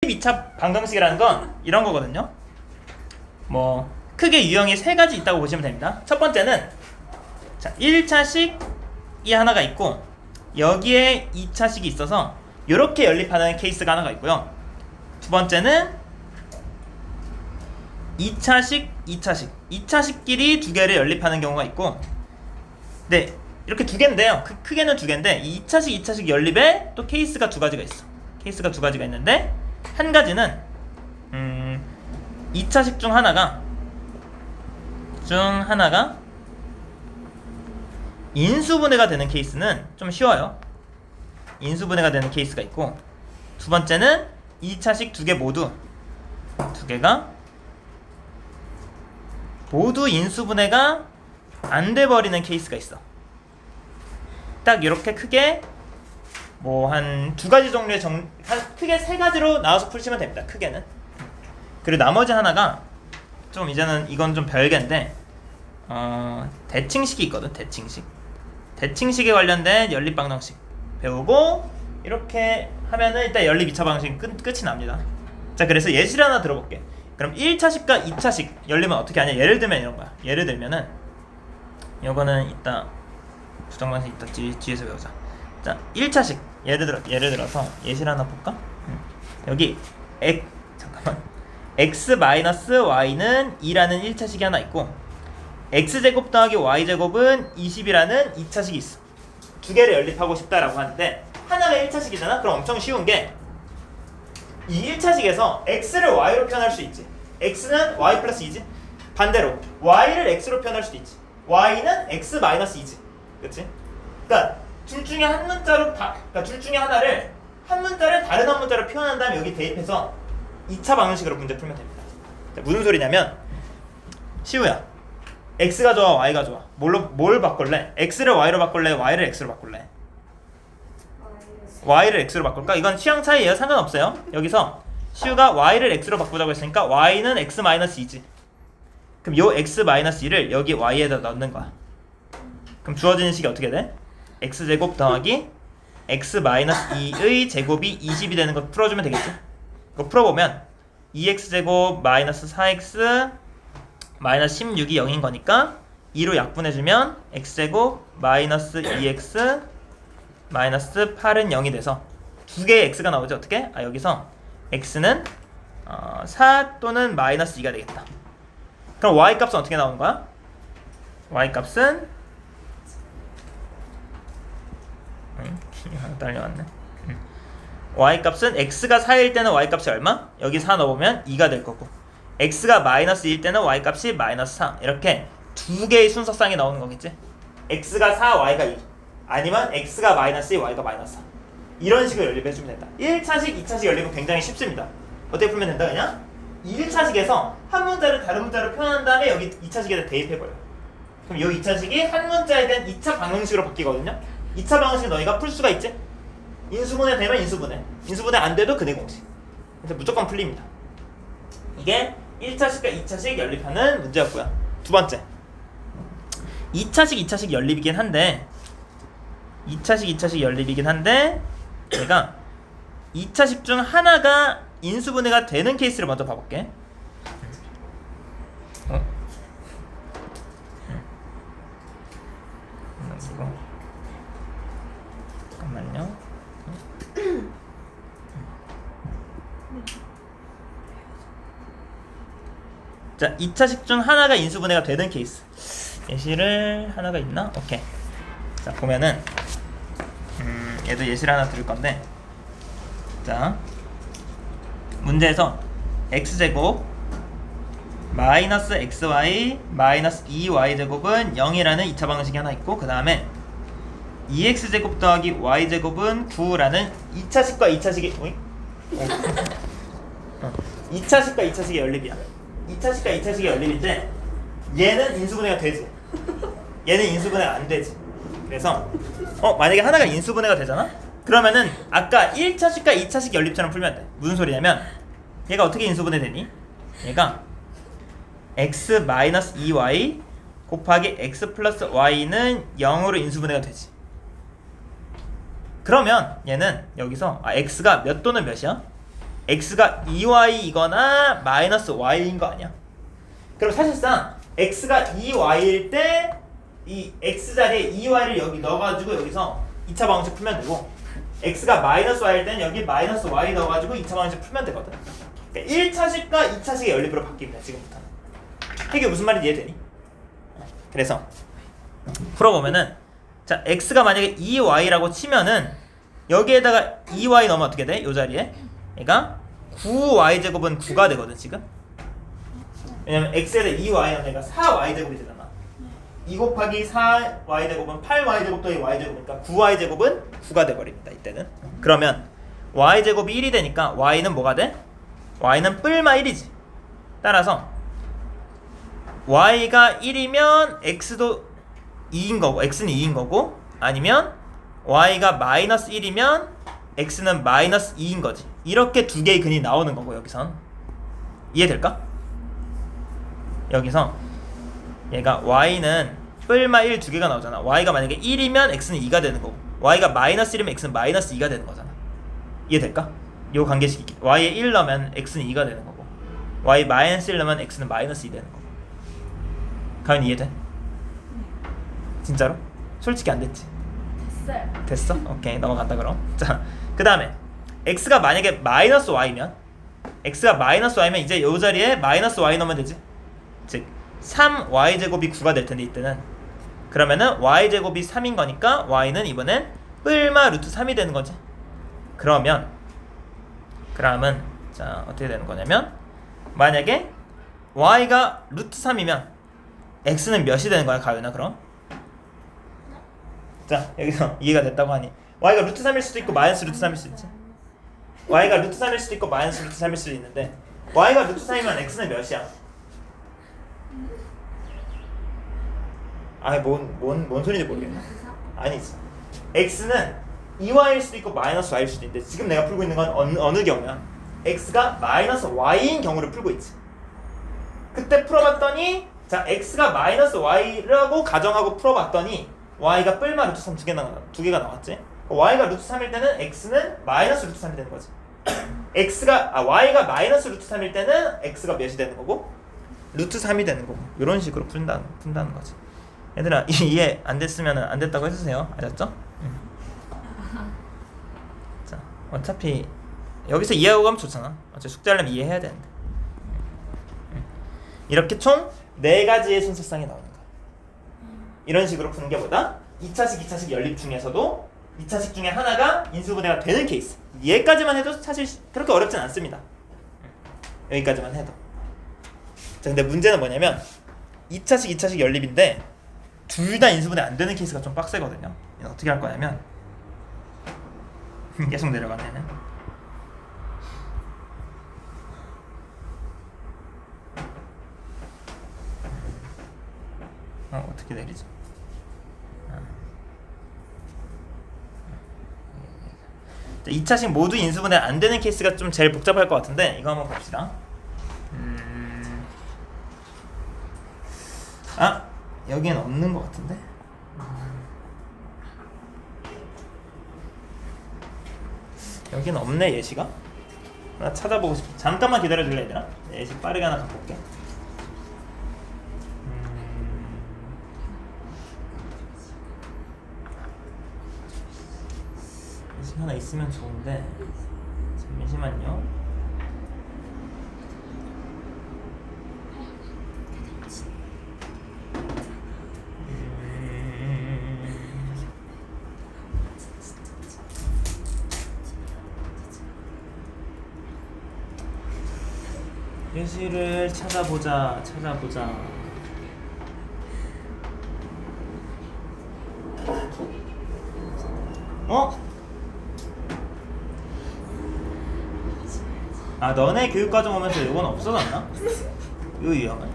2차 방정식이라는 건 이런 거거든요. 뭐 크게 유형이 세 가지 있다고 보시면 됩니다. 첫 번째는 자, 1차식이 하나가 있고 여기에 2차식이 있어서 이렇게 연립하는 케이스가 하나가 있고요. 두 번째는 2차식, 2차식끼리 두 개를 연립하는 경우가 있고, 네, 이렇게 두 개인데요. 크게는 두 개인데 이 2차식, 2차식 연립에 또 케이스가 두 가지가 있어. 케이스가 두 가지가 있는데 한 가지는 2차식 중 하나가 인수분해가 되는 케이스는 좀 쉬워요. 인수분해가 되는 케이스가 있고, 두 번째는 2차식 두 개가 모두 인수분해가 안 돼버리는 케이스가 있어. 딱 이렇게 크게 뭐 한 두 가지 종류의 크게 세 가지로 나눠서 풀시면 됩니다. 크게는. 그리고 나머지 하나가 좀 이제는 이건 좀 별개인데 대칭식이 있거든. 대칭식에 관련된 연립 방정식 배우고 이렇게 하면은 일단 연립 2차 방정식 끝이 납니다. 자, 그래서 예시를 하나 들어볼게. 그럼 1차식과 2차식 연립은 어떻게 하냐? 예를 들면 이런 거야. 예를 들면은 요거는 이따 부정방식 이따 뒤에서 배우자. 자, 1차식 예를 들어서 예시를 하나 볼까? 여기 x-y는 2라는 1차식이 하나 있고 x제곱 더하기 y제곱은 20이라는 2차식이 있어. 두 개를 연립하고 싶다라고 하는데 하나가 1차식이잖아? 그럼 엄청 쉬운 게 이 1차식에서 x를 y로 표현할 수 있지. x는 y 플러스 2지. 반대로 y를 x로 표현할 수도 있지. y는 x 마이너스 2지. 그치? 그러니까 둘 중에 한 문자로 둘 중에 하나를 한 문자를 다른 한 문자로 표현한 다음에 여기 대입해서 2차 방정식으로 문제 풀면 됩니다. 자, 무슨 소리냐면 시우야, x가 좋아 y가 좋아? 뭘 바꿀래? x를 y로 바꿀래? y를 x로 바꿀래? y를 x로 바꿀까? 이건 취향 차이예요. 상관없어요. 여기서 시우가 y를 x로 바꾸자고 했으니까 y는 x 마이너스 2지. 그럼 요 x 마이너스 2를 여기 y에다 넣는 거야. 그럼 주어지는 식이 어떻게 돼? x제곱 더하기 x 마이너스 2의 제곱이 20이 되는 거 풀어주면 되겠지? 이거 풀어보면 2x제곱 마이너스 4x 마이너스 16이 0인 거니까 2로 약분해주면 x제곱 마이너스 2x 마이너스 8은 0이 돼서 두 개의 x가 나오지. 어떻게? 여기서 x는 4 또는 마이너스 2가 되겠다. 그럼 y 값은 어떻게 나오는 거야? y 값은 딸려왔네. y 값은 x가 4일 때는 y 값이 얼마? 여기 4 넣어보면 2가 될 거고, x가 마이너스 1일 때는 y 값이 마이너스 4. 이렇게 두 개의 순서쌍이 나오는 거겠지? x가 4, y가 2. 아니면 x가 마이너스 2, y가 마이너스 4. 이런 식으로 연립해주면 된다. 1차식, 2차식 연립은 굉장히 쉽습니다. 어떻게 풀면 된다 그냥? 1차식에서 한 문자를 다른 문자로 표현한 다음에 여기 2차식에다 대입해버려. 그럼 이 2차식이 한 문자에 대한 2차 방정식으로 바뀌거든요. 2차 방정식 너희가 풀 수가 있지? 인수분해 되면 인수분해 안 돼도 근해 공식. 그래서 무조건 풀립니다. 이게 1차식과 2차식 연립하는 문제였고요. 두 번째, 2차식, 2차식 연립이긴 한데 2차식 연립이긴 한데 내가 2차식 중 하나가 인수분해가 되는 케이스를 먼저 봐볼게. 잠깐만요. 자, 2차식 중 하나가 인수분해가 되는 케이스. 예시를 하나가 있나? 오케이. 자, 보면은 얘도 예시를 하나 드릴 건데, 자, 문제에서 x제곱 마이너스 xy 마이너스 2y제곱은 0이라는 2차 방정식이 하나 있고, 그 다음에 2x제곱 더하기 y제곱은 9라는 2차식과 2차식의 2차식과 2차식의 연립이야. 2차식과 2차식의 연립인데 얘는 인수분해가 되지, 얘는 인수분해가 안 되지. 그래서 만약에 하나가 인수분해가 되잖아? 그러면은 아까 1차식과 2차식 연립처럼 풀면 돼. 무슨 소리냐면 얘가 어떻게 인수분해 되니? 얘가 x-2y 곱하기 x 플러스 y는 0으로 인수분해가 되지. 그러면 얘는 여기서 x가 몇 또는 몇이야? x가 2y이거나 마이너스 y인 거 아니야? 그럼 사실상 x가 2y일 때 이 x 자리에 2y를 여기 넣어가지고 여기서 2차 방정식 풀면 되고, x가 마이너스 y일 때는 여기 마이너스 y 넣어가지고 2차 방정식 풀면 되거든. 그러니까 1차식과 2차식의 연립으로 바뀝니다. 지금부터는. 이게 무슨 말인지 이해되니? 그래서 풀어보면은, 자, x가 만약에 2y라고 치면은 여기에다가 2y 넣으면 어떻게 돼? 요 자리에 얘가 9y제곱은 9가 되거든 지금. 왜냐면 x에다 2y 넣으면 얘가 4y제곱이 되잖아. 2 곱하기 4y제곱은 8y제곱 더하기 y제곱이니까 9y제곱은 9가 돼버립니다 이때는. 그러면 y제곱이 1이 되니까 y는 뭐가 돼? y는 뿔마 1이지. 따라서 y가 1이면 x도 2인 거고, x는 2인 거고, 아니면 y가 마이너스 1이면 x는 마이너스 2인 거지. 이렇게 두 개의 근이 나오는 거고 여기선. 이해될까? 여기서 얘가 y는 뿔마 1 두 개가 나오잖아. y가 만약에 1이면 x는 2가 되는 거고, y가 마이너스 1이면 x는 마이너스 2가 되는 거잖아. 이해될까? 요 관계식이 y에 1 넣으면 x는 2가 되는 거고, y 마이너스 1 넣으면 x는 마이너스 2 되는 거고. 가연 이해돼? 진짜로? 솔직히 안 됐지? 됐어요. 됐어? 오케이, 넘어간다 그럼. 자, 그 다음에 x가 만약에 마이너스 y면, x가 마이너스 y면 이제 요 자리에 마이너스 y 넣으면 되지. 즉 3y제곱이 9가 될 텐데 이때는, 그러면은 y제곱이 3인 거니까 y는 이번엔 뿔마 루트 3이 되는 거지. 그러면 자 어떻게 되는 거냐면, 만약에 y가 루트 3이면 x는 몇이 되는 거야 가윤아? 그럼 자 여기서 이해가 됐다고 하니, y가 루트 3일 수도 있고 마이너스 루트 3일 수도 있지. y가 루트 3일 수도 있고 마이너스 루트 3일 수도 있는데, y가 루트 3이면 x는 몇이야? 아니 뭔 소리인지 모르겠네. 아니지. x는 2y일 수도 있고 마이너스 y일 수도 있는데, 지금 내가 풀고 있는 건 어느 경우야? x가 마이너스 y인 경우를 풀고 있지. 그때 풀어봤더니, 자 x가 마이너스 y라고 가정하고 풀어봤더니 y가 뿔마 루트 3 두 개가 나왔지. y가 루트 3일 때는 x는 마이너스 루트 3이 되는 거지. y가 마이너스 루트 3일 때는 x가 몇이 되는 거고, 루트 3이 되는 거고. 이런 식으로 푼다는 거지. 얘들아 이해 안 됐으면 안 됐다고 해주세요. 알았죠? 자, 어차피 여기서 이해하고 가면 좋잖아. 어차피 숙제하려면 이해해야 되는데. 이렇게 총 4가지의 순서상이 나오는 거야. 이런 식으로 푸는 게 뭐다? 2차식, 2차식 연립 중에서도 2차식 중에 하나가 인수분해가 되는 케이스. 얘까지만 해도 사실 그렇게 어렵진 않습니다. 여기까지만 해도. 자, 근데 문제는 뭐냐면 2차식, 2차식 연립인데 둘 다 인수분해 안 되는 케이스가 좀 빡세거든요. 이건 어떻게 할 거냐면 계속 내려가면은 어떻게 내리지? 2차식 모두 인수분해 안 되는 케이스가 좀 제일 복잡할 것 같은데, 이거 한번 봅시다. 여기엔 없는 것 같은데? 여기는 없네 예시가? 나 찾아보고 싶어. 잠깐만 기다려줄래 얘들아? 예시 빠르게 하나 갖고 올게. 예시 하나 있으면 좋은데, 잠시만요. 예시를 찾아보자. 너네 교육과정 오면서 이건 없어졌나? 이 유형은?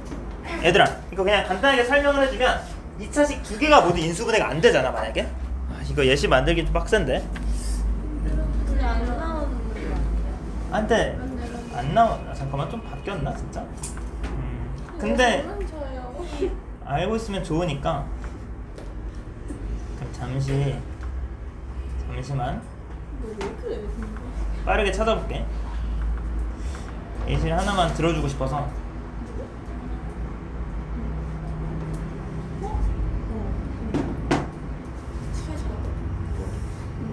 얘들아, 이거 그냥 간단하게 설명을 해주면 2차식 두 개가 모두 인수분해가 안 되잖아 만약에. 이거 예시 만들기 좀 빡센데. 근데 안 나오는 거 안 돼. 안 나왔나? 잠깐만, 좀 바뀌었나 진짜? 근데 저요. 알고 있으면 좋으니까. 그럼 잠시만 왜 그래? 빠르게 찾아볼게. 예시를 하나만 들어주고 싶어서.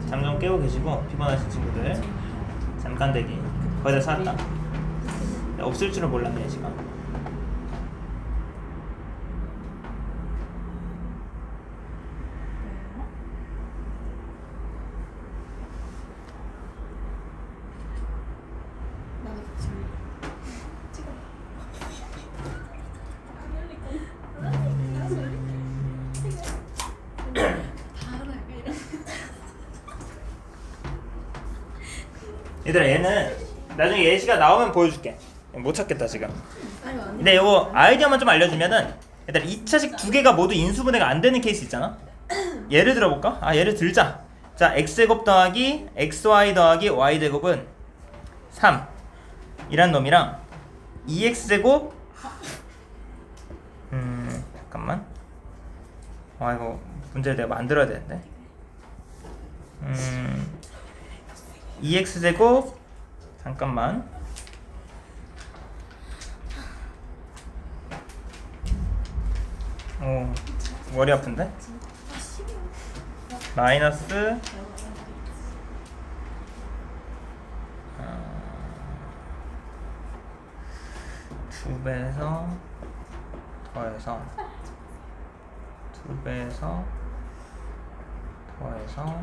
잠 좀 깨고 계시고 피곤하신 친구들 잠깐 대기. 거의 다 찾았다. 없을 줄은 몰랐네 예시가. 나도 같이 찍어. 얘들아 얘는 나중에 예시가 나오면 보여줄게. 못 찾겠다 지금. 아니 아니. 근데 이거 아이디어만 좀 알려주면은 얘들아 2차식 두 개가 모두 인수분해가 안 되는 케이스 있잖아. 예를 들어볼까? 예를 들자. 자 x제곱 더하기 xy 더하기 y제곱은 3 이란 놈이랑 2x제곱 잠깐만. 이거 문제를 내가 만들어야 되는데 2x제곱 잠깐만. 머리 아픈데? 마이너스 2배에서 더해서 2배에서 더해서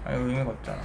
이거 의미가 없잖아.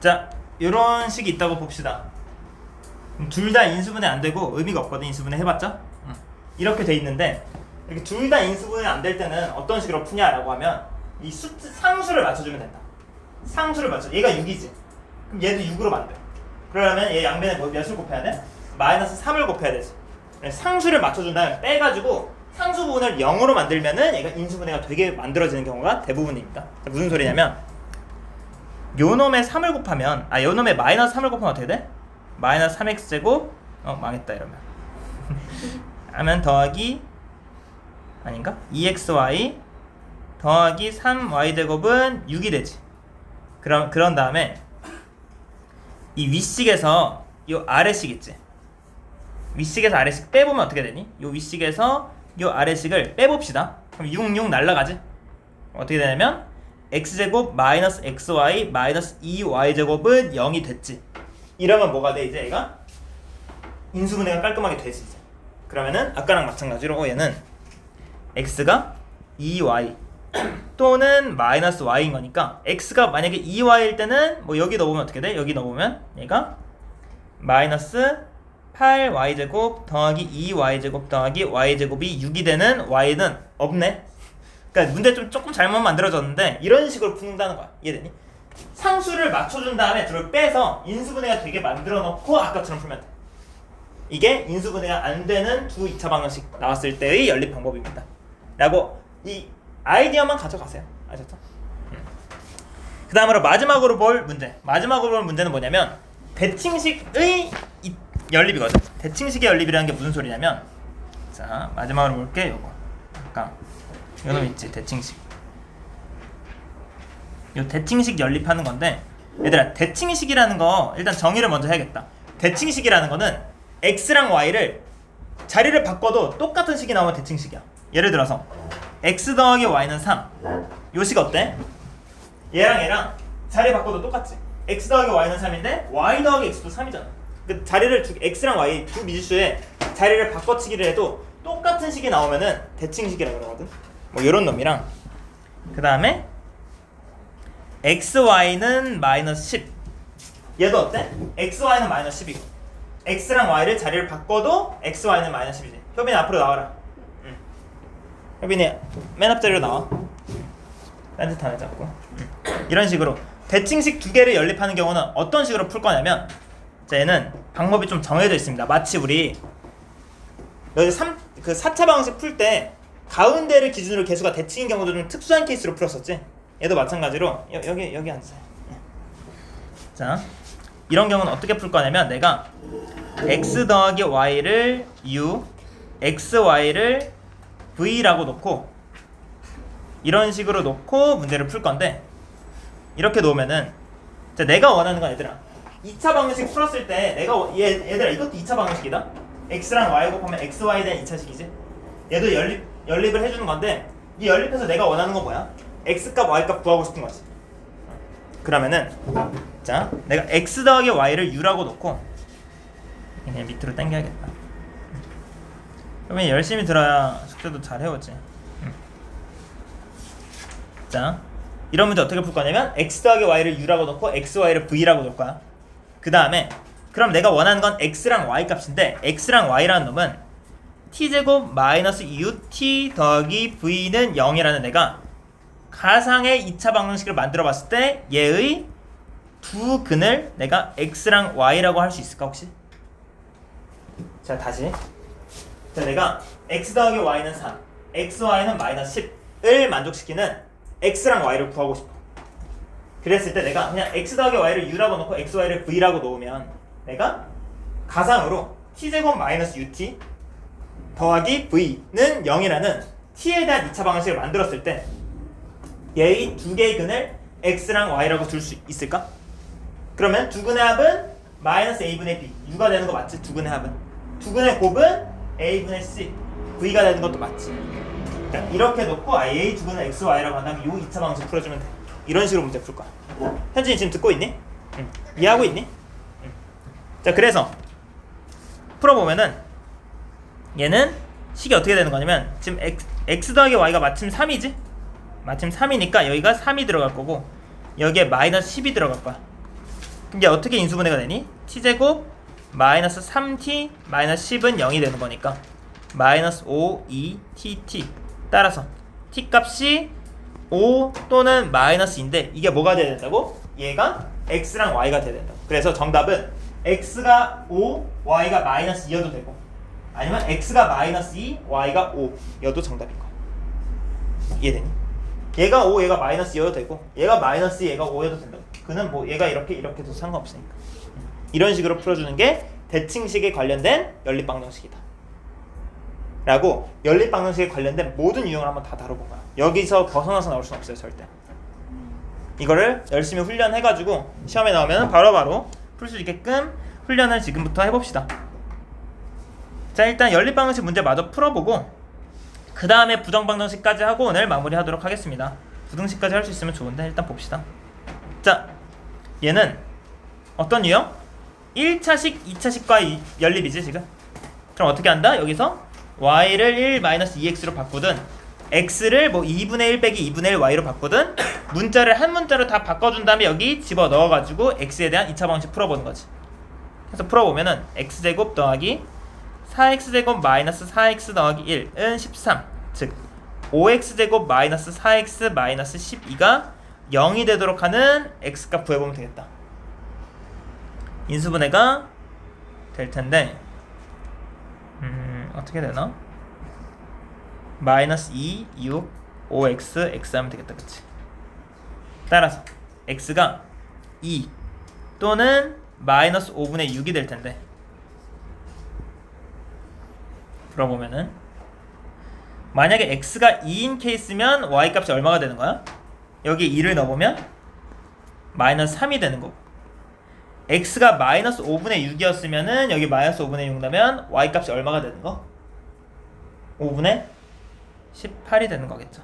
자, 요런 식이 있다고 봅시다. 둘 다 인수분해 안 되고 의미가 없거든. 인수분해 해봤자 이렇게 돼 있는데 이렇게 둘 다 인수분해 안 될 때는 어떤 식으로 푸냐라고 하면 이 상수를 맞춰주면 된다. 상수를 맞춰. 얘가 6이지. 그럼 얘도 6으로 만들. 그러려면 얘 양변에 몇을 곱해야 돼? 마이너스 3을 곱해야 되지. 상수를 맞춰준 다음에 빼가지고 상수 부분을 0으로 만들면은 얘가 인수분해가 되게 만들어지는 경우가 대부분입니다. 무슨 소리냐면 요 놈에 3을 곱하면 요 놈에 마이너스 3을 곱하면 어떻게 돼? 마이너스 3x제곱 망했다 이러면 하면 더하기 아닌가? 2xy 더하기 3y제곱은 6이 되지. 그런 다음에 이 윗식에서 요 아래식 있지? 윗식에서 아래식 빼보면 어떻게 되니? 요 윗식에서 요 아래식을 빼봅시다. 그럼 6, 6 날라가지? 어떻게 되냐면 x제곱 마이너스 xy 마이너스 2y제곱은 0이 됐지. 이러면 뭐가 돼 이제 얘가? 인수분해가 깔끔하게 되지 이제. 그러면은 아까랑 마찬가지로 얘는 x가 2y 또는 마이너스 y인 거니까 x가 만약에 2y일 때는 뭐 여기 넣어보면 어떻게 돼? 여기 넣어보면 얘가 마이너스 8y제곱 더하기 2y제곱 더하기 y제곱이 6이 되는 y는 없네. 그러니까 문제 좀 조금 잘못 만들어졌는데 이런 식으로 푼다는 거야. 이해되니? 상수를 맞춰준 다음에 둘을 빼서 인수분해가 되게 만들어 놓고 아까처럼 풀면 돼. 이게 인수분해가 안 되는 두 2차 방정식 나왔을 때의 연립 방법입니다. 라고 이 아이디어만 가져가세요. 아셨죠? 그 다음으로 마지막으로 볼 문제. 마지막으로 볼 문제는 뭐냐면 대칭식의 연립이거든. 대칭식의 연립이라는 게 무슨 소리냐면 자 마지막으로 볼게 요거. 아까 이거는 있지 대칭식. 요 대칭식 연립하는 건데 얘들아 대칭식이라는 거 일단 정의를 먼저 해야겠다. 대칭식이라는 거는 x랑 y를 자리를 바꿔도 똑같은 식이 나오면 대칭식이야. 예를 들어서 x 더하기 y는 3. 요 식 어때? 얘랑 자리 바꿔도 똑같지. x 더하기 y는 3인데 y 더하기 x도 3이잖아. 그 자리를 x랑 y 두 미지수에 자리를 바꿔치기를 해도 똑같은 식이 나오면은 대칭식이라고 그러거든. 뭐 요런 놈이랑 그 다음에 xy는 마이너스 10. 얘도 어때? xy는 마이너스 10이고 x랑 y를 자리를 바꿔도 x, y는 마이너스 10이지. 효빈이 앞으로 나와라. 응. 효빈이 맨 앞자리로 나와. 딴짓 하나 잡고. 이런 식으로 대칭식 두 개를 연립하는 경우는 어떤 식으로 풀 거냐면, 자, 얘는 방법이 좀 정해져 있습니다. 마치 우리 여기 4차 방식 풀 때 가운데를 기준으로 개수가 대칭인 경우도 좀 특수한 케이스로 풀었었지. 얘도 마찬가지로 여기 앉으세요. 자, 이런 경우는 어떻게 풀 거냐면, 내가 x 더하기 y를 u, x, y를 v라고 놓고 이런 식으로 놓고 문제를 풀 건데, 이렇게 놓으면은, 자, 내가 원하는 건 얘들아 2차 방정식 풀었을 때 얘들아 이것도 2차 방정식이다. x랑 y 곱하면 x, y에 대한 2차식이지. 얘도 연립을 해주는 건데, 이 연립해서 내가 원하는 건 뭐야? x값, y값 구하고 싶은 거지. 그러면은, 자, 내가 x 더하기 y를 u라고 놓고 그냥 밑으로 당겨야겠다. 그러면 열심히 들어야 숙제도 잘 해오지. 자, 이런 문제 어떻게 풀 거냐면, x 더하기 y를 u라고 놓고 x, y를 v라고 놓을 거야. 그 다음에 그럼 내가 원하는 건 x랑 y 값인데, x랑 y라는 놈은 t제곱 마이너스 ut 더하기 v는 0이라는 내가 가상의 2차 방정식을 만들어 봤을 때 얘의 두 근을 내가 x랑 y라고 할 수 있을까 혹시? 자, 다시. 자, 내가 x 더하기 y는 3, x, y는 마이너스 10을 만족시키는 x랑 y를 구하고 싶어. 그랬을 때 내가 그냥 x 더하기 y를 u라고 놓고 x, y를 v라고 놓으면 내가 가상으로 t제곱 마이너스 ut 더하기 v는 0이라는 t에 대한 2차 방정식을 만들었을 때 얘의 두 개의 근을 x랑 y라고 둘 수 있을까? 그러면 두 근의 합은 마이너스 a분의 b, u가 되는 거 맞지? 두 근의 합은. 두 근의 곱은 a분의 c, v가 되는 것도 맞지? 그러니까 이렇게 놓고 a의 두 근을 x, y라고 한다면 요 2차 방정식 풀어주면 돼. 이런 식으로 문제 풀 거야. 현진이 지금 듣고 있니? 응. 이해하고 있니? 응. 자, 그래서 풀어보면은 얘는 식이 어떻게 되는 거냐면, 지금 x 더하기 y가 마침 3이지? 마침 3이니까 여기가 3이 들어갈 거고 여기에 마이너스 10이 들어갈 거야. 그럼 이게 어떻게 인수분해가 되니? t제곱 마이너스 3t 마이너스 10은 0이 되는 거니까 마이너스 5, 2, tt. 따라서 t 값이 5 또는 마이너스인데, 이게 뭐가 돼야 된다고? 얘가 x랑 y가 돼야 된다고. 그래서 정답은 x가 5, y가 마이너스 2여도 되고, 아니면 x가 마이너스 2, y가 5여도 정답인 거야. 이해되니? 얘가 5, 얘가 마이너스 2여도 되고, 얘가 마이너스 2, 얘가 5여도 된다고. 그는 뭐 얘가 이렇게도 상관없으니까. 이런 식으로 풀어주는 게 대칭식에 관련된 연립방정식이다 라고, 연립방정식에 관련된 모든 유형을 한번 다 다뤄본 거야. 여기서 벗어나서 나올 수는 없어요, 절대. 이거를 열심히 훈련해가지고 시험에 나오면 바로바로 풀 수 있게끔 훈련을 지금부터 해봅시다. 자, 일단 연립방정식 문제 마저 풀어보고 그 다음에 부정방정식까지 하고 오늘 마무리하도록 하겠습니다. 부등식까지 할 수 있으면 좋은데 일단 봅시다. 자, 얘는 어떤 유형? 1차식, 2차식과 연립이지 지금. 그럼 어떻게 한다? 여기서 y를 1-2x로 바꾸든 x를 뭐 2분의 1 빼기 2분의 1 y로 바꾸든 문자를 한 문자로 다 바꿔준 다음에 여기 집어넣어가지고 x에 대한 2차 방정식 풀어보는 거지. 그래서 풀어보면은 x제곱 더하기 4x제곱 마이너스 4x 더하기 1은 13, 즉 5x제곱 마이너스 4x 마이너스 12가 0이 되도록 하는 x값 구해보면 되겠다. 인수분해가 될 텐데 어떻게 되나? 마이너스 2, 6, 5x, x 하면 되겠다, 그치? 따라서 x가 2 또는 마이너스 5분의 6이 될 텐데, 풀어보면은 만약에 x가 2인 케이스면 y 값이 얼마가 되는 거야? 여기 2를 넣어보면 마이너스 3이 되는 거고, x가 마이너스 5분의 6이었으면은 여기 마이너스 5분의 6 넣으면 y 값이 얼마가 되는 거? 5분의 18이 되는 거겠죠.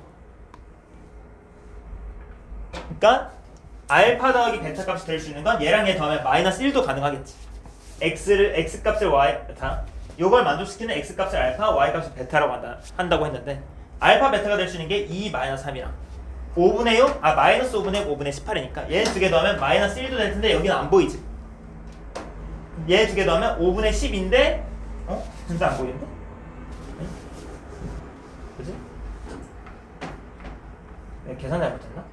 그러니까 알파 더하기 베타 값이 될 수 있는 건 얘랑 얘 더하면 마이너스 1도 가능하겠지. x 값을 y 베타, 요걸 만족시키는 x 값을 알파, y 값을 베타라고 한다고 했는데, 알파 베타가 될 수 있는 게 2 마이너스 3이랑 5분의 6, 마이너스 5분의 6, 5분의 18이니까 얘 두 개 더하면 마이너스 1도 될 텐데 여기는 안 보이지. 얘 두 개 더하면 5분의 10인데 분수 안 보이는데? 응? 그지? 내가 계산 잘못했나?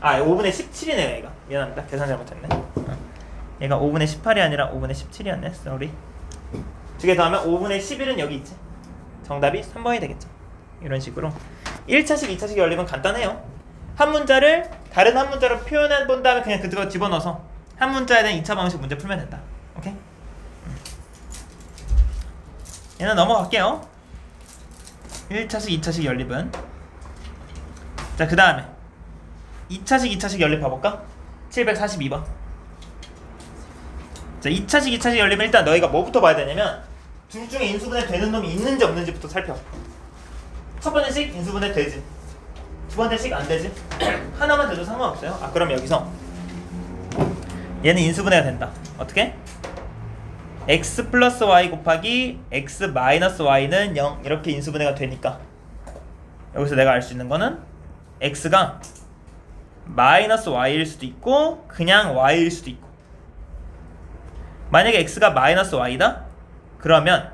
5분의 17이네 얘가. 미안합니다. 계산 잘못했네. 얘가 5분의 18이 아니라 5분의 17이었네. 쏘리. 두 개 더하면 5분의 11은 여기 있지. 정답이 3번이 되겠죠. 이런 식으로 1차식, 2차식 연립은 간단해요. 한 문자를 다른 한 문자로 표현해 본 다음에 그냥 그거 집어넣어서 한 문자에 대한 2차 방식 문제 풀면 된다. 오케이? 얘는 넘어갈게요. 1차식, 2차식 연립은. 자, 그 다음에 2차식, 2차식 연립 봐볼까? 742번. 자, 2차식, 2차식 연립은 일단 너희가 뭐부터 봐야 되냐면 둘 중에 인수분해 되는 놈이 있는지 없는지부터 살펴. 첫 번째 식 인수분해 되지. 두 번째 식 안 되지. 하나만 돼도 상관없어요. 그럼 여기서 얘는 인수분해가 된다. 어떻게? x 플러스 y 곱하기 x 마이너스 y는 0 이렇게 인수분해가 되니까 여기서 내가 알 수 있는 거는 x가 마이너스 y일 수도 있고 그냥 y일 수도 있고. 만약에 x가 마이너스 y다? 그러면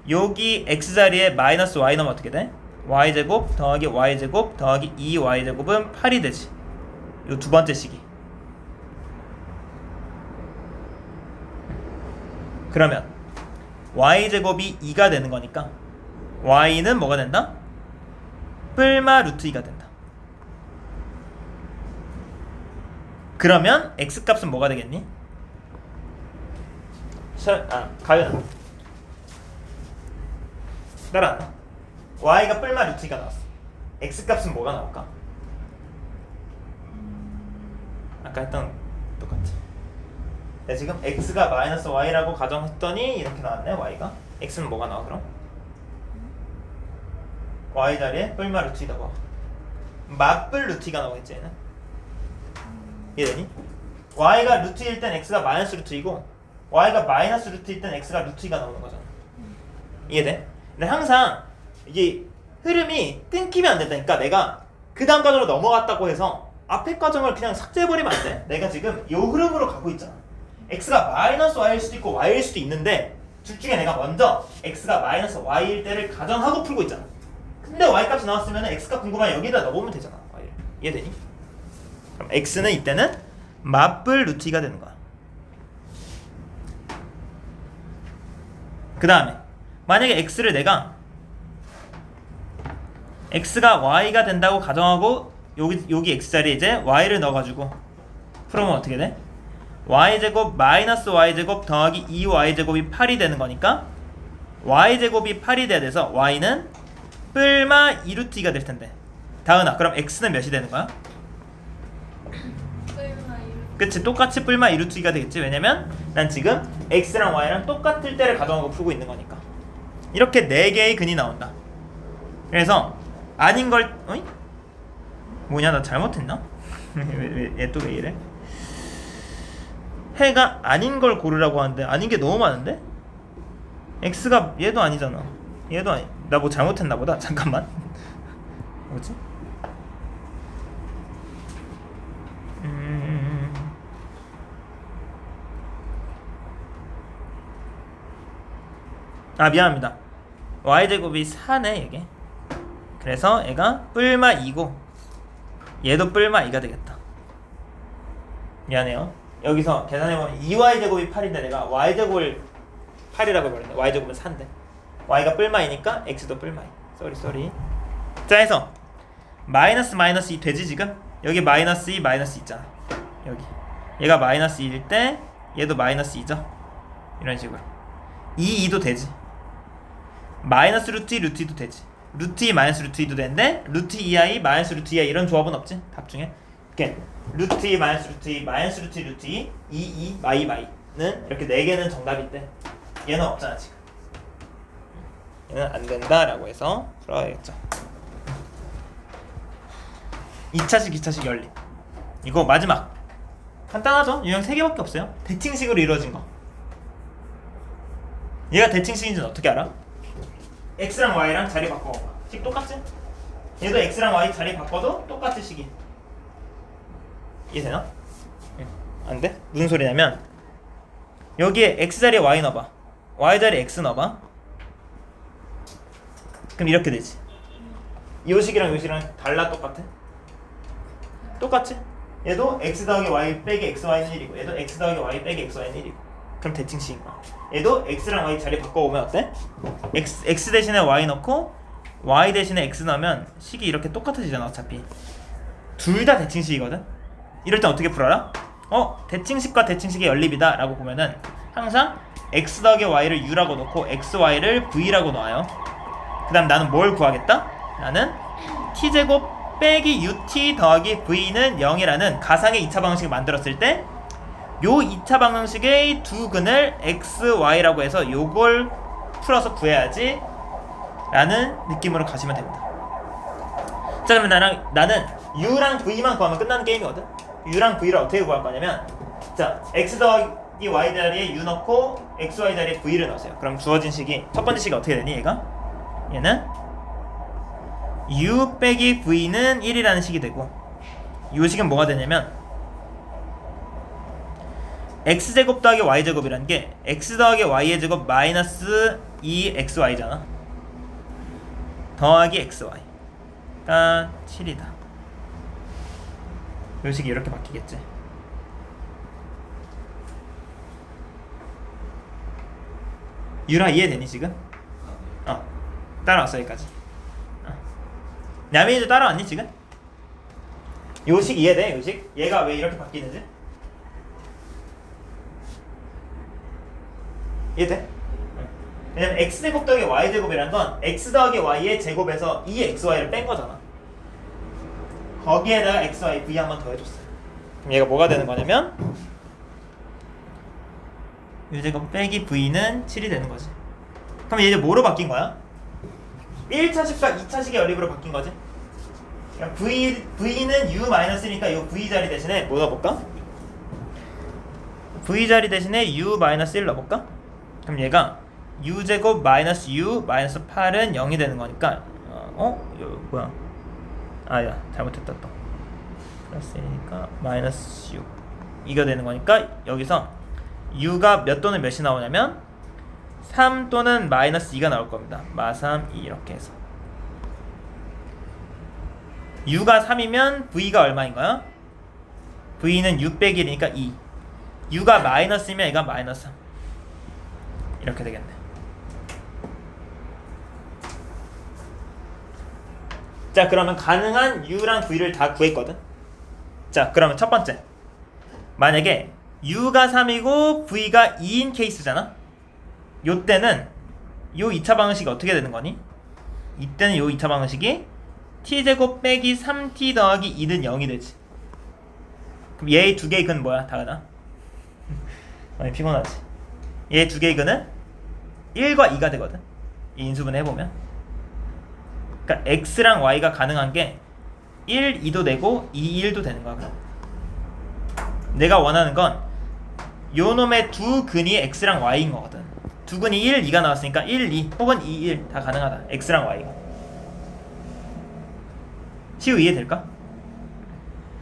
여기 x자리에 마이너스 y 넣으면 어떻게 돼? y제곱 더하기 y제곱 더하기 2y제곱은 8이 되지. 요 두 번째 식이. 그러면 y제곱이 2가 되는 거니까 y는 뭐가 된다? 뿔마 루트 2가 된다. 그러면 x값은 뭐가 되겠니? 가연아 따라. y가 뿔마 루트 2가 나왔어. x값은 뭐가 나올까? 아까 했던 똑같지. 지금 x가 마이너스 y라고 가정했더니 이렇게 나왔네. y가 x는 뭐가 나와 그럼? y 자리에 뿔마 루트 2다 봐. 맞뿔 루트 2가 나오겠지 얘는. 이해되니? y가 루트 1일 땐 x가 마이너스 루트 2고 y가 마이너스 루트 1일 땐 x가 루트 2가 나오는 거잖아. 이해돼? 근데 항상 이게 흐름이 끊기면 안 된다니까. 내가 그 다음 과정으로 넘어갔다고 해서 앞에 과정을 그냥 삭제해버리면 안 돼. 내가 지금 이 흐름으로 가고 있잖아. x가 마이너스 y일 수도 있고 y일 수도 있는데 둘 중에 내가 먼저 x가 마이너스 y일 때를 가정하고 풀고 있잖아. 근데 y값이 나왔으면 x가 궁금하면 여기다 넣어보면 되잖아. y를. 이해되니? 그럼 x는 이때는 맞불 루트 2가 되는 거야. 그 다음에 만약에 x를 내가 x가 y가 된다고 가정하고 여기 x자리에 이제 y를 넣어가지고 풀어보면 어떻게 돼? y제곱 마이너스 y제곱 더하기 2y제곱이 8이 되는 거니까 y제곱이 8이 돼야 돼서 y는 뿔마 2루트 2가 될 텐데. 다은아 그럼 x는 몇이 되는 거야? 그치, 똑같이 뿔마 2루트 2가 되겠지. 왜냐면 난 지금 x랑 y랑 똑같을 때를 가정하고 풀고 있는 거니까. 이렇게 4개의 근이 나온다. 그래서 아닌 걸 어이? 뭐냐 나 잘못했나? 얘 또 왜 이래? 해가 아닌 걸 고르라고 하는데 아닌 게 너무 많은데? x가 얘도 아니잖아. 얘도 아니. 나 뭐 잘못했나 보다. 잠깐만. 뭐지? 미안합니다. y제곱이 4네 이게. 그래서 얘가 뿔마 2고 얘도 뿔마 2가 되겠다. 미안해요. 여기서 계산해보면 2y제곱이 8인데 내가 y제곱을 8이라고 해버렸네. y제곱은 4인데 y가 뿔마 2니까 x도 뿔마 2. 쏘리. 자 해서 마이너스 마이너스 2 되지 지금? 여기 마이너스 2 마이너스 2 있잖아. 여기 얘가 마이너스 2일 때 얘도 마이너스 2죠. 이런 식으로 2도 되지. 마이너스 루트 2 루트 2도 되지. 루트 2 마이너스 루트 2도 되는데 루트 2i 마이너스 루트 2i 이런 조합은 없지 답 중에. 이렇게 루트 2 마이너스 루트 2 마이너스 루트 2 루트 2 2 마이는 이렇게 4개는 정답인데 얘는 없잖아 지금. 얘는 안 된다라고 해서 풀어야겠죠. 2차식 2차식 연립. 이거 마지막 간단하죠? 유형 3개밖에 없어요. 대칭식으로 이루어진 거. 얘가 대칭식인지는 어떻게 알아? x랑 y랑 자리 바꿔봐. 식 똑같지? 얘도 x랑 y 자리 바꿔도 똑같이 식이. 이해되나? 안 돼? 무슨 소리냐면 여기에 x자리에 y 넣어봐. y자리에 x 넣어봐. 그럼 이렇게 되지. 요 식이랑 요 식이랑 달라? 똑같아? 똑같지? 얘도 x 더하기 y 빼기 xy는 1이고 얘도 x 더하기 y 빼기 xy는 1이고 그럼 대칭식인 거야. 얘도 x랑 y 자리 바꿔오면 어때? x 대신에 y 넣고 y 대신에 x 넣으면 식이 이렇게 똑같아지잖아. 어차피 둘 다 대칭식이거든. 이럴 땐 어떻게 풀어라? 대칭식과 대칭식의 연립이다 라고 보면은 항상 x 더하기 y를 u라고 놓고 xy를 v라고 놓아요. 그 다음 나는 뭘 구하겠다? 나는 t제곱 빼기 ut 더하기 v는 0이라는 가상의 2차 방정식을 만들었을 때 요 2차 방정식의 두 근을 x, y라고 해서 요걸 풀어서 구해야지 라는 느낌으로 가시면 됩니다. 자, 그러면 나는 u랑 v만 구하면 끝나는 게임이거든. u랑 v를 어떻게 구할 거냐면 자, x 더하기 y 자리에 u 넣고 x, y 자리에 v를 넣으세요. 그럼 주어진 식이 첫 번째 식이 어떻게 되니? 얘는 u 빼기 v는 1이라는 식이 되고 이 식은 뭐가 되냐면 x제곱 더하기 y제곱이라는 게 x 더하기 y의 제곱 마이너스 2xy잖아. 더하기 xy가 7이다. 이 식이 이렇게 바뀌겠지. 유라 이해되니 지금? 따라왔어 여기까지. 야민이도 따라왔니 지금? 요식 이해돼? 요식? 얘가 왜 이렇게 바뀌는지? 이해돼? 왜냐면 x제곱 더하기 y제곱이란 건 x 더하기 y의 제곱에서 2xy를 뺀 거잖아. 거기에다가 xy, v 한 번 더 해줬어요. 그럼 얘가 뭐가 되는 거냐면 u제곱 빼기 v는 7이 되는 거지. 그럼 얘 이제 뭐로 바뀐 거야? 1차식과 2차식의 연립으로 바뀐 거지. 그럼 v는 u-1이니까 이 v 자리 대신에 뭐 넣어볼까? v 자리 대신에 u-1 넣어볼까? 그럼 얘가 u제곱 마이너스 u 마이너스 8은 0이 되는 거니까 이거 뭐야? 야 잘못했다 또. 플러스 1이니까 마이너스 6 이거 되는 거니까 여기서 u가 몇 또는 몇이 나오냐면 3 또는 마이너스 2가 나올 겁니다. 마3 2 이렇게 해서 u가 3이면 v가 얼마인 거야? v는 6 빼기 1이니까 2 u가 마이너스면 얘가 마이너스 3 이렇게 되겠네. 자, 그러면 가능한 u랑 v를 다 구했거든. 자, 그러면 첫 번째 만약에 u가 3이고 v가 2인 케이스잖아. 요때는 요 2차 방정식이 어떻게 되는 거니? 이때는 요 2차 방정식이 t제곱 빼기 3t 더하기 2는 0이 되지. 그럼 얘의 두 개의 근 뭐야? 다은아? 많이 피곤하지? 얘의 두 개의 근은 1과 2가 되거든. 이 인수분 해보면 그러니까 x랑 y가 가능한 게 1, 2도 되고 2, 1도 되는 거야. 그럼 내가 원하는 건 요 놈의 두 근이 x랑 y인 거거든. 두 근이 1, 2가 나왔으니까 1, 2 혹은 2, 1 다 가능하다. x랑 y가. 시우 이해될까?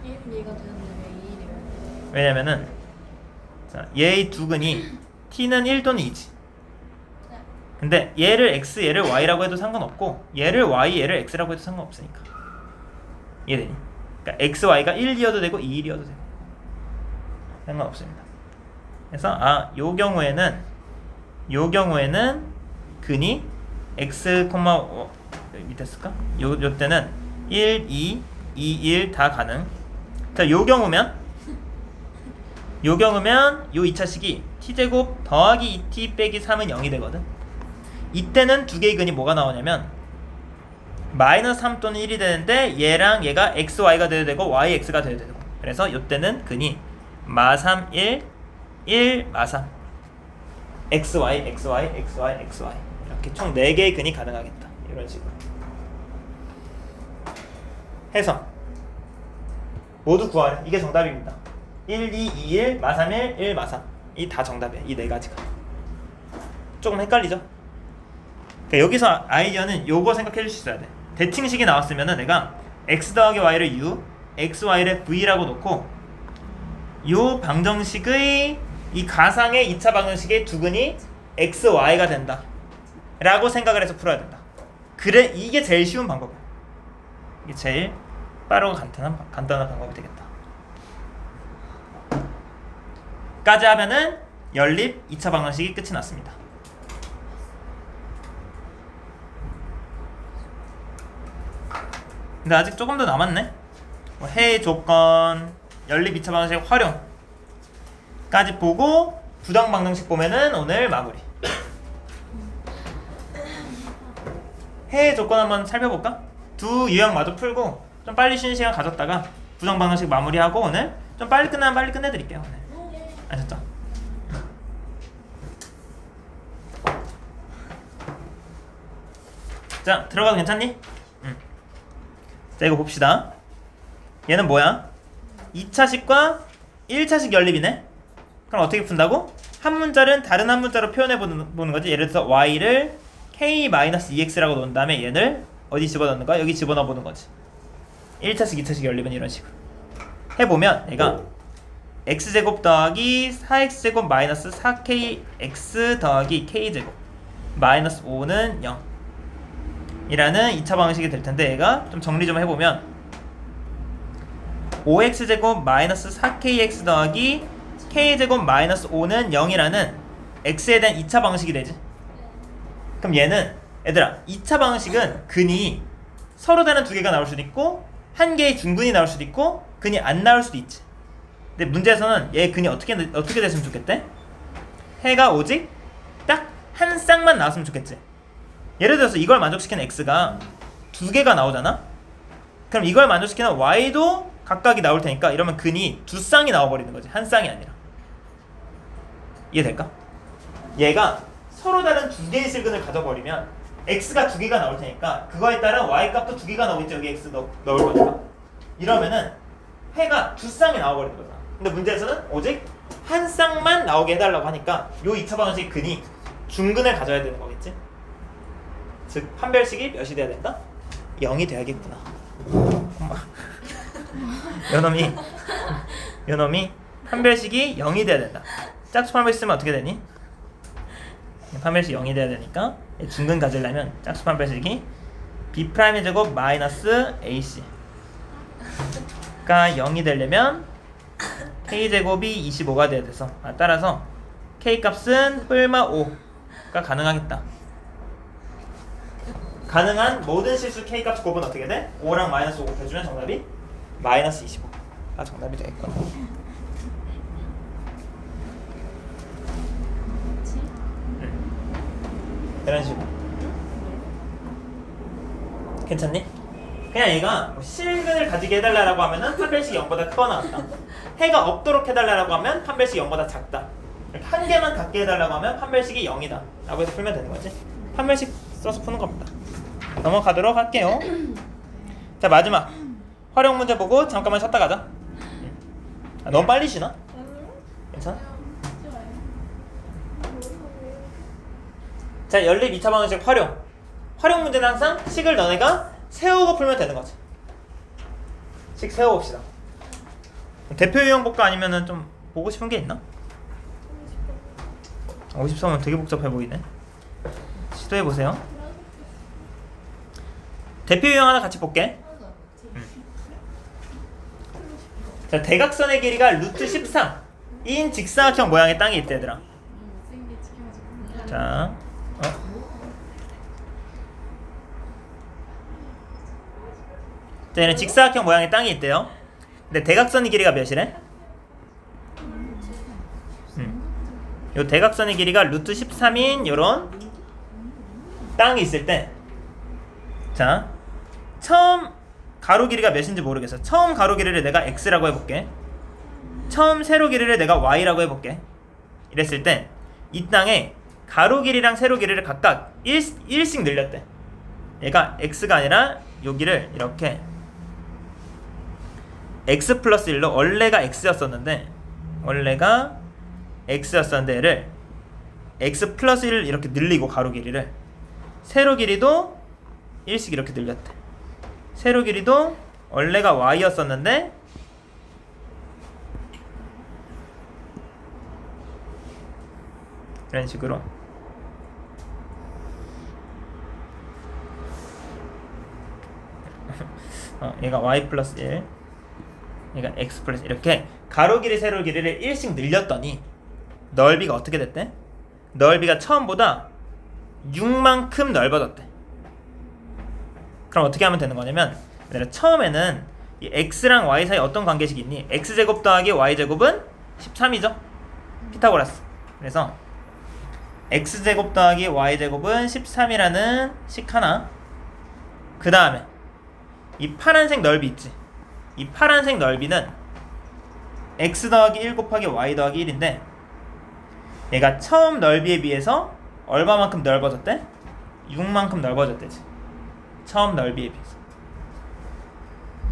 1, 2가 되는데 왜 2일이에요? 왜냐면은 자, 얘의 두 근이 t는 1 또는 2지. 네. 근데 얘를 x, 얘를 y라고 해도 상관없고 얘를 y, 얘를 x라고 해도 상관없으니까. 이해되니? 그러니까 x, y가 1, 2여도 되고 2, 1이어도 되고 상관없습니다. 그래서 요 경우에는 근이 x, 밑에 쓸까? 요 때는 1, 2, 2, 1 다 가능. 자, 요 경우면 요 2차식이 t제곱 더하기 2t 빼기 3은 0이 되거든. 이때는 두 개의 근이 뭐가 나오냐면 마이너스 3 또는 1이 되는데 얘랑 얘가 x, y가 돼도 되고 y, x가 돼도 되고. 그래서 요때는 근이 마3 1, 1, 마3 xy, xy, xy, xy 이렇게 총 4개의 근이 가능하겠다. 이런 식으로 해서 모두 구하래. 이게 정답입니다. 1, 2, 2, 1, 마3 1, 1, 마3 이 다 정답이야. 이 네 가지가. 조금 헷갈리죠? 그러니까 여기서 아이디어는 요거 생각해 줄 수 있어야 돼. 대칭식이 나왔으면은 내가 x 더하기 y를 u, x, y를 v라고 놓고 요 방정식의 이 가상의 2차 방정식의 두근이 x, y가 된다 라고 생각을 해서 풀어야 된다. 그래, 이게 제일 쉬운 방법이야. 이게 제일 빠르고 간단한 방법이 되겠다. 까지 하면은 연립 2차 방정식이 끝이 났습니다. 근데 아직 조금 더 남았네. 뭐 해의 조건, 연립 2차 방정식 활용까지 보고 부정 방정식 보면은 오늘 마무리. 해의 조건 한번 살펴볼까? 두 유형 마저 풀고 좀 빨리 쉬는 시간 가졌다가 부정 방정식 마무리하고 오늘 좀 빨리 끝나면 빨리 끝내드릴게요. 오늘. 아셨죠? 자, 들어가도 괜찮니? 자, 이거 봅시다. 얘는 뭐야? 2차식과 1차식 연립이네. 그럼 어떻게 푼다고? 한 문자를 다른 한 문자로 표현해 보는 거지. 예를 들어서 y를 k-2x라고 놓은 다음에 얘를 어디 집어넣는 거야? 여기 집어넣어 보는 거지. 1차식, 2차식 연립은 이런 식으로 해보면 얘가 x제곱 더하기 4x제곱 마이너스 4kx 더하기 k제곱 마이너스 5는 0 이라는 2차 방식이 될 텐데, 얘가 좀 정리 좀 해보면 5x제곱 마이너스 4kx 더하기 k제곱 마이너스 5는 0이라는 x에 대한 2차 방식이 되지. 그럼 얘는 얘들아 2차 방식은 근이 서로 다른 두 개가 나올 수도 있고 한 개의 중근이 나올 수도 있고 근이 안 나올 수도 있지. 근데 문제에서는 얘 근이 어떻게 됐으면 좋겠대? 해가 오직 딱 한 쌍만 나왔으면 좋겠지. 예를 들어서 이걸 만족시키는 x가 두 개가 나오잖아? 그럼 이걸 만족시키는 y도 각각이 나올 테니까 이러면 근이 두 쌍이 나와버리는 거지. 한 쌍이 아니라. 이해될까? 얘가 서로 다른 두 개의 실근을 가져버리면 x가 두 개가 나올 테니까 그거에 따른 y 값도 두 개가 나오겠지. 여기 x 넣을 거니까. 이러면은 해가 두 쌍이 나와버리는 거잖아. 근데 문제에서는 오직 한 쌍만 나오게 해달라고 하니까 요 2차 방정식 근이 중근을 가져야 되는 거겠지. 즉 판별식이 몇이 돼야 된다? 0이 돼야겠구나. 엄마. 요놈이 판별식이 0이 돼야 된다. 짝수 판별식 쓰면 어떻게 되니? 판별식 0이 돼야 되니까 중근 가지려면 짝수 판별식이 b'의 제곱 마이너스 ac가 0이 되려면 k제곱이 25가 돼야 돼서 따라서 k값은 뿔마 5가 가능하겠다. 가능한 모든 실수 k값 곱은 어떻게 돼? 5랑 마이너스 5 곱해주면 정답이 마이너스 25가 정답이 되겠구나. 이런 식으로. 괜찮니? 그냥 얘가 뭐 실근을 가지게 해달라고 하면은 판별식 0보다 크거나 같다. 해가 없도록 해달라고 하면 판별식 0보다 작다. 이렇게 한 개만 갖게 해달라고 하면 판별식이 0이다 라고 해서 풀면 되는 거지. 판별식 써서 푸는 겁니다. 넘어가도록 할게요. 자, 마지막 활용 문제 보고 잠깐만 쉬었다 가자. 너무 빨리 쉬나? 괜찮아? 자, 연립 2차 방정식 활용 문제는 항상 식을 너네가 세우고 풀면 되는 거지. 식 세워봅시다. 대표 유형 볼까? 아니면은 좀 보고 싶은 게 있나? 53은 되게 복잡해 보이네. 시도해보세요. 대표 유형 하나 같이 볼게. 자, 대각선의 길이가 루트 13인 직사각형 모양의 땅이 있대, 얘들아. 자, 자, 얘는 직사각형 모양의 땅이 있대요. 근데 대각선의 길이가 몇이래? 요 대각선의 길이가 루트 13인 요런 땅이 있을 때, 자, 처음 가로 길이가 몇인지 모르겠어. 처음 가로 길이를 내가 x라고 해볼게. 처음 세로 길이를 내가 y라고 해볼게. 이랬을 때 이 땅에 가로 길이랑 세로 길이를 각각 1씩 늘렸대. 얘가 x가 아니라 여기를 이렇게 x 플러스 1로 원래가 x였었는데 얘를 x 플러스 1을 이렇게 늘리고 가로 길이를 세로 길이도 1씩 이렇게 늘렸대. 세로 길이도 원래가 y였었는데 이런 식으로. 얘가 y 플러스 1, 얘가 x 플러스 1. 이렇게 가로 길이 세로 길이를 1씩 늘렸더니 넓이가 어떻게 됐대? 넓이가 처음보다 6만큼 넓어졌대. 그럼 어떻게 하면 되는 거냐면, 얘들아, 처음에는 이 x랑 y 사이 어떤 관계식이 있니? x제곱 더하기 y제곱은 13이죠? 피타고라스. 그래서 x제곱 더하기 y제곱은 13이라는 식 하나. 그 다음에 이 파란색 넓이 있지? 이 파란색 넓이는 x 더하기 1 곱하기 y 더하기 1인데, 얘가 처음 넓이에 비해서 얼마만큼 넓어졌대? 6만큼 넓어졌대지. 처음 넓이에 비해서.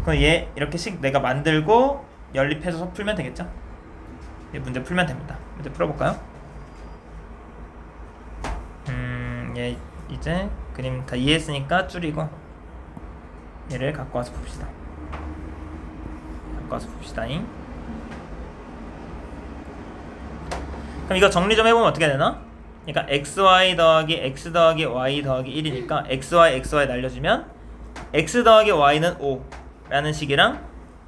그럼 얘 이렇게 식 내가 만들고 연립해서 풀면 되겠죠? 얘 문제 풀면 됩니다. 문제 풀어볼까요? 얘 이제 그림 다 이해했으니까 줄이고 얘를 갖고 와서 봅시다. 갖고 와서 봅시다잉. 그럼 이거 정리 좀 해보면 어떻게 되나? 그러니까 xy 더하기 x 더하기 y 더하기 1이니까 xy 날려주면 x 더하기 y는 5라는 식이랑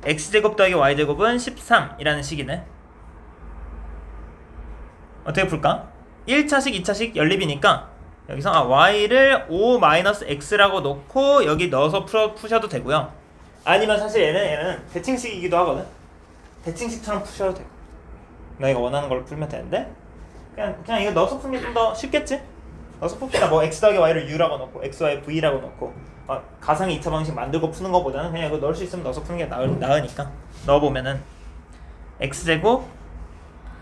x제곱 더하기 y제곱은 13이라는 식이네. 어떻게 풀까? 1차식 2차식 연립이니까 여기서 y를 5-x라고 놓고 여기 넣어서 푸셔도 되고요. 아니면 사실 얘는 대칭식이기도 하거든. 대칭식처럼 푸셔도 되고. 너희가 원하는 걸로 풀면 되는데 그냥 이거 넣어서 풀면 좀 더 쉽겠지? 넣어서 풉시다. 뭐 x 더하기 y를 u라고 넣고 xy v라고 넣고 가상의 2차 방식 만들고 푸는 것보다는 그냥 이거 넣을 수 있으면 넣어서 푸는 게 나으니까 넣어보면은 x제곱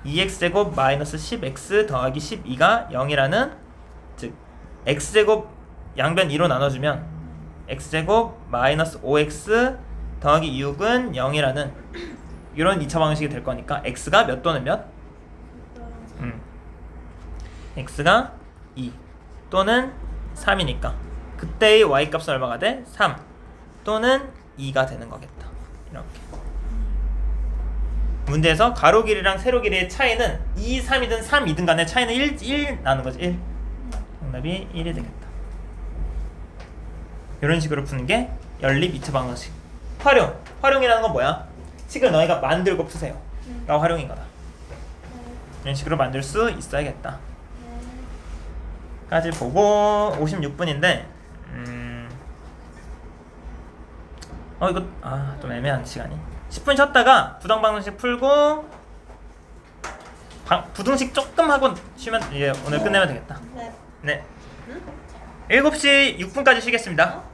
2x제곱 마이너스 10x 더하기 12가 0이라는, 즉 x제곱 양변 2로 나눠주면 x제곱 마이너스 5x 더하기 6은 0이라는 이런 2차 방식이 될 거니까 x가 몇 또는 몇? x가 2 또는 3이니까 그때의 y 값은 얼마가 돼? 3 또는 2가 되는 거겠다. 이렇게 문제에서 가로 길이랑 세로 길이의 차이는 2, 3이든 3이든 간에 차이는 1 나는 거지. 1. 정답이 1이 되겠다. 이런 식으로 푸는 게 연립 2차 방정식. 활용이라는 건 뭐야? 식을 너희가 만들고 푸세요 라고 활용인 거다. 이런 식으로 만들 수 있어야겠다 까지 보고 56분인데 이거 좀 애매한 시간이. 10분 쉬었다가 부등방정식 풀고 부등식 조금 하고 쉬면 이제 오늘 끝내면 되겠다. 네. 네. 7시 6분까지 쉬겠습니다.